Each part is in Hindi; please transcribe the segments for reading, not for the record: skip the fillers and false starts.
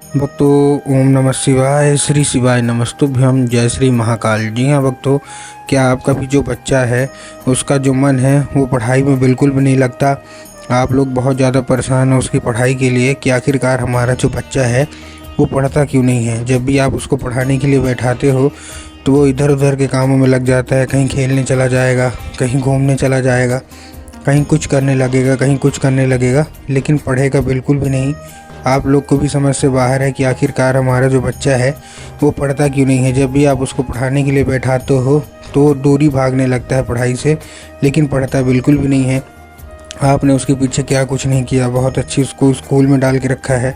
भक्तों, ओम नमः शिवाय, श्री शिवाय नमस्तुभ्यम, जय श्री महाकाल। जी हाँ भक्तों, क्या आपका भी जो बच्चा है उसका जो मन है वो पढ़ाई में बिल्कुल भी नहीं लगता। आप लोग बहुत ज़्यादा परेशान हैं उसकी पढ़ाई के लिए कि आखिरकार हमारा जो बच्चा है वो पढ़ता क्यों नहीं है। जब भी आप उसको पढ़ाने के लिए बैठाते हो तो वो इधर उधर के कामों में लग जाता है। कहीं खेलने चला जाएगा, कहीं घूमने चला जाएगा, कहीं कुछ करने लगेगा, कहीं कुछ करने लगेगा, लेकिन पढ़ेगा बिल्कुल भी नहीं। आप लोग को भी समझ से बाहर है कि आखिरकार हमारा जो बच्चा है वो पढ़ता क्यों नहीं है। जब भी आप उसको पढ़ाने के लिए बैठाते हो तो वो दूरी भागने लगता है पढ़ाई से, लेकिन पढ़ता बिल्कुल भी नहीं है। आपने उसके पीछे क्या कुछ नहीं किया, बहुत अच्छी उसको स्कूल में डाल के रखा है,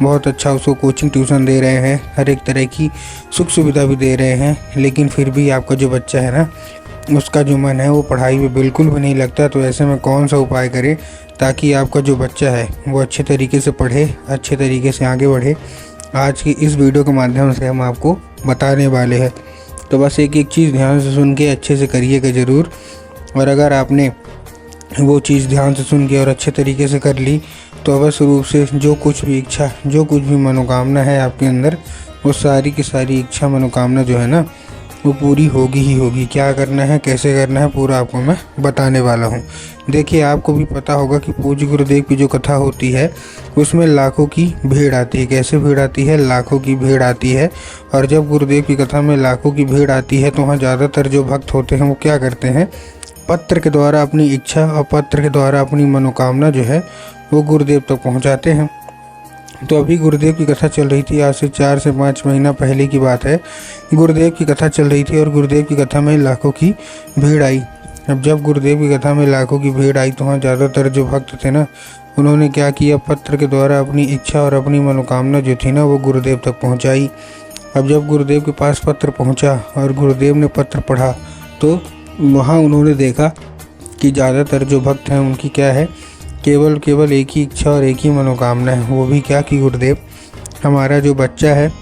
बहुत अच्छा उसको कोचिंग ट्यूशन दे रहे हैं, हर एक तरह की सुख सुविधा भी दे रहे हैं, लेकिन फिर भी आपका जो बच्चा है ना उसका जो मन है वो पढ़ाई में बिल्कुल भी नहीं लगता। तो ऐसे में कौन सा उपाय करें ताकि आपका जो बच्चा है वो अच्छे तरीके से पढ़े, अच्छे तरीके से आगे बढ़े। आज की इस वीडियो के माध्यम से हम आपको बताने वाले हैं। तो बस एक एक चीज़ ध्यान से सुन के अच्छे से करिएगा ज़रूर। और अगर आपने वो चीज़ ध्यान से सुन के और अच्छे तरीके से कर ली तो अवश्य रूप से जो कुछ भी इच्छा, जो कुछ भी मनोकामना है आपके अंदर, वो सारी की सारी इच्छा मनोकामना जो है ना वो पूरी होगी ही होगी। क्या करना है, कैसे करना है, पूरा आपको मैं बताने वाला हूँ। देखिए, आपको भी पता होगा कि पूज्य गुरुदेव की जो कथा होती है उसमें लाखों की भीड़ आती है। कैसे भीड़ आती है? लाखों की भीड़ आती है। और जब गुरुदेव की कथा में लाखों की भीड़ आती है तो वहाँ ज़्यादातर जो भक्त होते हैं वो क्या करते हैं, पत्र के द्वारा अपनी इच्छा और पत्र के द्वारा अपनी मनोकामना जो है वो गुरुदेव तक पहुँचाते हैं। तो अभी गुरुदेव की कथा चल रही थी, आज से 4 से 5 महीना पहले की बात है। गुरुदेव की कथा चल रही थी और गुरुदेव की कथा में लाखों की भीड़ आई। अब जब गुरुदेव की कथा में लाखों की भीड़ आई तो वहाँ ज़्यादातर जो भक्त थे ना उन्होंने क्या किया, पत्र के द्वारा अपनी इच्छा और अपनी मनोकामना जो थी ना वो गुरुदेव तक पहुँचाई। अब जब गुरुदेव के पास पत्र पहुँचा और गुरुदेव ने पत्र पढ़ा तो वहाँ उन्होंने देखा कि ज़्यादातर जो भक्त हैं उनकी क्या है, केवल एक ही इच्छा और एक ही मनोकामना है। वो भी क्या कि गुरुदेव, हमारा जो बच्चा है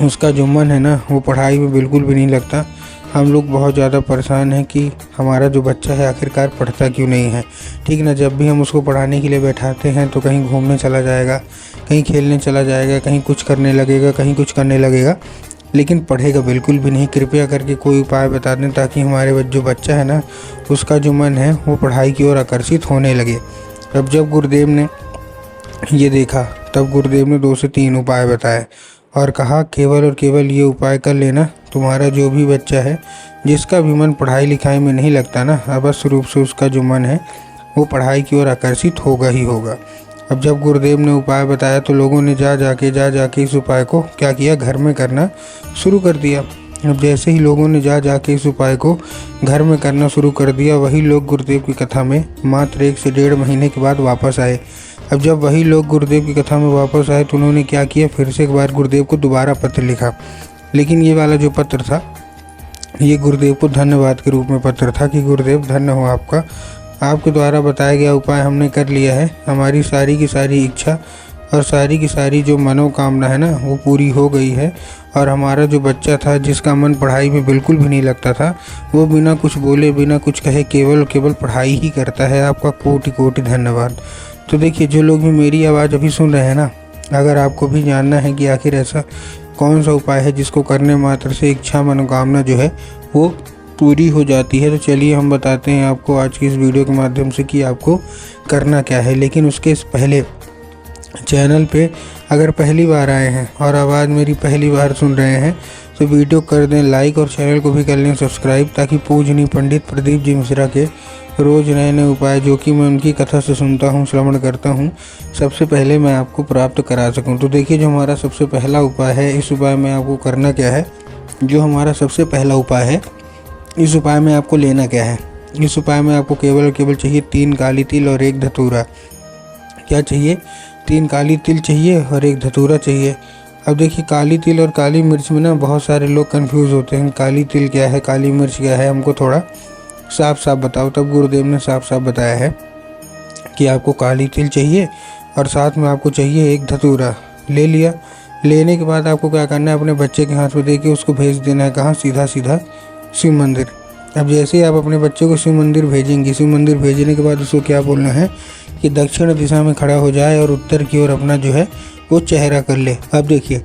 उसका जो मन है ना वो पढ़ाई में बिल्कुल भी नहीं लगता। हम लोग बहुत ज़्यादा परेशान हैं कि हमारा जो बच्चा है आखिरकार पढ़ता क्यों नहीं है। ठीक ना, जब भी हम उसको पढ़ाने के लिए बैठाते हैं तो कहीं घूमने चला जाएगा, कहीं खेलने चला जाएगा, कहीं कुछ करने लगेगा, कहीं कुछ करने लगेगा, लेकिन पढ़ेगा बिल्कुल भी नहीं। कृपया करके कोई उपाय बता दें ताकि हमारे जो बच्चा है ना उसका जो मन है वो पढ़ाई की ओर आकर्षित होने लगे। अब जब गुरुदेव ने ये देखा तब गुरुदेव ने 2 से 3 उपाय बताए और कहा, केवल और केवल ये उपाय कर लेना, तुम्हारा जो भी बच्चा है जिसका भी मन पढ़ाई लिखाई में नहीं लगता ना, अवश्य रूप से उसका जो मन है वो पढ़ाई की ओर आकर्षित होगा ही होगा। अब जब गुरुदेव ने उपाय बताया तो लोगों ने जा जाके इस उपाय को क्या किया, घर में करना शुरू कर दिया। अब जैसे ही लोगों ने जा जाके इस उपाय को घर में करना शुरू कर दिया, वही लोग गुरुदेव की कथा में मात्र 1 से 1.5 महीने के बाद वापस आए। अब जब वही लोग गुरुदेव की कथा में वापस आए तो उन्होंने क्या किया, फिर से एक बार गुरुदेव को दोबारा पत्र लिखा। लेकिन ये वाला जो पत्र था ये गुरुदेव को धन्यवाद के रूप में पत्र था कि गुरुदेव धन्य हो आपका, आपके द्वारा बताया गया उपाय हमने कर लिया है, हमारी सारी की सारी इच्छा और सारी की सारी जो मनोकामना है ना वो पूरी हो गई है। और हमारा जो बच्चा था जिसका मन पढ़ाई में बिल्कुल भी नहीं लगता था वो बिना कुछ बोले, बिना कुछ कहे केवल पढ़ाई ही करता है। आपका कोटि कोटि धन्यवाद। तो देखिए, जो लोग भी मेरी आवाज़ अभी सुन रहे हैं ना, अगर आपको भी जानना है कि आखिर ऐसा कौन सा उपाय है जिसको करने मात्र से इच्छा मनोकामना जो है वो पूरी हो जाती है, तो चलिए हम बताते हैं आपको आज की इस वीडियो के माध्यम से कि आपको करना क्या है। लेकिन उसके पहले चैनल पे अगर पहली बार आए हैं और आवाज़ मेरी पहली बार सुन रहे हैं तो वीडियो कर दें लाइक और चैनल को भी कर लें सब्सक्राइब, ताकि पूजनीय पंडित प्रदीप जी मिश्रा के रोज़ नए नए उपाय जो कि मैं उनकी कथा से सुनता हूँ, श्रवण करता हूँ, सबसे पहले मैं आपको प्राप्त करा सकूँ। तो देखिए, जो हमारा सबसे पहला उपाय है, इस उपाय में आपको करना क्या है, जो हमारा सबसे पहला उपाय है इस उपाय में आपको लेना क्या है। इस उपाय में आपको केवल चाहिए 3 काली तिल और 1 धतूरा। क्या चाहिए? 3 काली तिल चाहिए और 1 धतूरा चाहिए। अब देखिए, काली तिल और काली मिर्च में ना बहुत सारे लोग कंफ्यूज होते हैं, काली तिल क्या है, काली मिर्च क्या है, हमको थोड़ा साफ साफ बताओ। तब गुरुदेव ने साफ साफ बताया है कि आपको काली तिल चाहिए और साथ में आपको चाहिए 1 धतूरा। ले लिया। लेने के बाद आपको क्या करना है, अपने बच्चे के हाथ में दे के उसको भेज देना है। कहाँ? सीधा सीधा शिव मंदिर। अब जैसे ही आप अपने बच्चे को शिव मंदिर भेजेंगे, शिव मंदिर भेजने के बाद उसको क्या बोलना है कि दक्षिण दिशा में खड़ा हो जाए और उत्तर की ओर अपना जो है वो चेहरा कर ले। अब देखिए,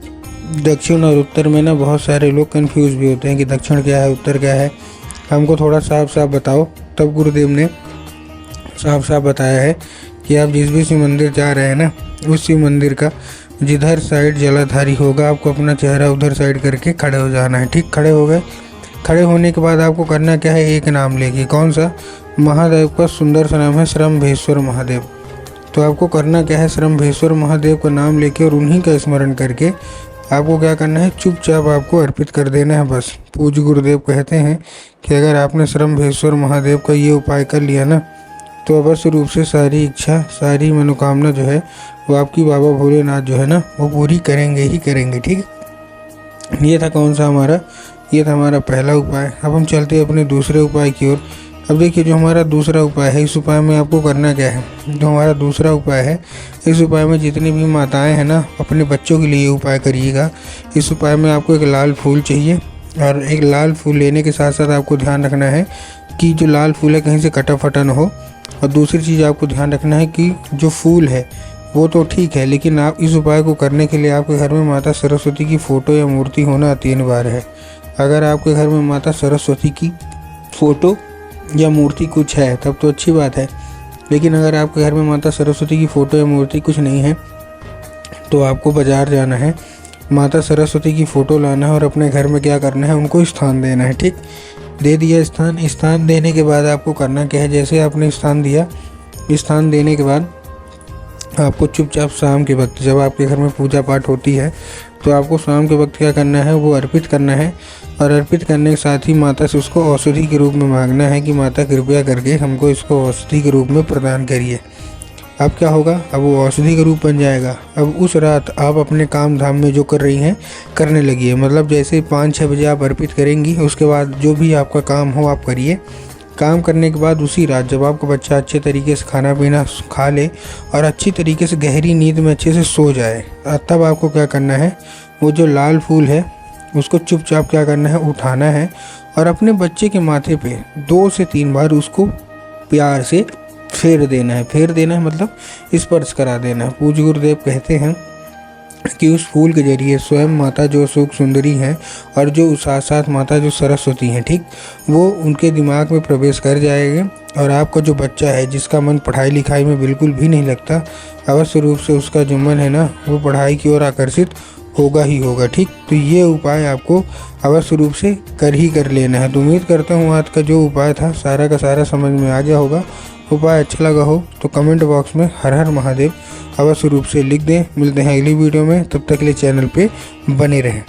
दक्षिण और उत्तर में ना बहुत सारे लोग कंफ्यूज भी होते हैं कि दक्षिण क्या है, उत्तर क्या है, हमको थोड़ा साफ साफ बताओ। तब गुरुदेव ने साफ साफ बताया है कि आप जिस भी शिव मंदिर जा रहे हैं ना, उस शिव मंदिर का जिधर साइड जलाधारी होगा, आपको अपना चेहरा उधर साइड करके खड़े हो जाना है। ठीक, खड़े हो गए। खड़े होने के बाद आपको करना क्या है, एक नाम लेके, कौन सा, महादेव का सुंदर सा नाम है श्रम्भेश्वर महादेव। तो आपको करना क्या है, श्रम्भेश्वर महादेव का नाम लेके और उन्हीं का स्मरण करके आपको क्या करना है, चुपचाप आपको अर्पित कर देना है बस। पूज्य गुरुदेव कहते हैं कि अगर आपने श्रम्भेश्वर महादेव का ये उपाय कर लिया ना, तो अवश्य रूप से सारी इच्छा, सारी मनोकामना जो है वो आपकी बाबा भोलेनाथ जो है ना वो पूरी करेंगे ही करेंगे। ठीक, ये था कौन सा हमारा, ये था हमारा पहला उपाय। अब हम चलते हैं अपने दूसरे उपाय की ओर। अब देखिए, जो हमारा दूसरा उपाय है, इस उपाय में आपको करना क्या है, जो हमारा दूसरा उपाय है, इस उपाय में जितनी भी माताएं हैं ना, अपने बच्चों के लिए ये उपाय करिएगा। इस उपाय में आपको एक लाल फूल चाहिए, और एक लाल फूल लेने के साथ साथ आपको ध्यान रखना है कि जो लाल फूल है कहीं से कटा फटा न हो। और दूसरी चीज़ आपको ध्यान रखना है कि जो फूल है वो तो ठीक है, लेकिन आप इस उपाय को करने के लिए आपके घर में माता सरस्वती की फ़ोटो या मूर्ति होना अति अनिवार्य है। अगर आपके घर में माता सरस्वती की फ़ोटो या मूर्ति कुछ है तब तो अच्छी बात है, लेकिन अगर आपके घर में माता सरस्वती की फ़ोटो या मूर्ति कुछ नहीं है तो आपको बाज़ार जाना है, माता सरस्वती की फ़ोटो लाना है और अपने घर में क्या करना है, उनको स्थान देना है। ठीक, दे दिया स्थान देने के बाद आपको करना क्या है, जैसे आपने स्थान दिया, स्थान देने के बाद आपको चुपचाप शाम के वक्त, जब आपके घर में पूजा पाठ होती है, तो आपको शाम के वक्त क्या करना है, वो अर्पित करना है। और अर्पित करने के साथ ही माता से उसको औषधि के रूप में मांगना है कि माता कृपया करके हमको इसको औषधि के रूप में प्रदान करिए। अब क्या होगा, अब वो औषधि का रूप बन जाएगा। अब उस रात आप अपने काम धाम में जो कर रही हैं करने लगिए। मतलब जैसे 5-6 बजे आप अर्पित करेंगी, उसके बाद जो भी आपका काम हो आप करिए। काम करने के बाद उसी रात जब आपका बच्चा अच्छे तरीके से खाना पीना खा ले और अच्छी तरीके से गहरी नींद में अच्छे से सो जाए, तब आपको क्या करना है, वो जो लाल फूल है उसको चुपचाप क्या करना है, उठाना है और अपने बच्चे के माथे पे 2 से 3 बार उसको प्यार से फेर देना है। फेर देना है मतलब स्पर्श करा देना है। पूज्य गुरुदेव कहते हैं कि उस फूल के जरिए स्वयं माता जो सुख सुंदरी हैं और जो साथ साथ माता जो सरस्वती हैं, ठीक, वो उनके दिमाग में प्रवेश कर जाएंगे और आपका जो बच्चा है जिसका मन पढ़ाई लिखाई में बिल्कुल भी नहीं लगता, अवश्य रूप से उसका जो मन है ना वो पढ़ाई की ओर आकर्षित होगा ही होगा। ठीक, तो ये उपाय आपको अवश्य रूप से कर लेना है। तो उम्मीद करता हूँ आज का जो उपाय था सारा का सारा समझ में आ गया होगा। उपाय अच्छा लगा हो तो कमेंट बॉक्स में हर हर महादेव अवश्य रूप से लिख दें। मिलते हैं अगली वीडियो में, तब तक के लिए चैनल पे बने रहें।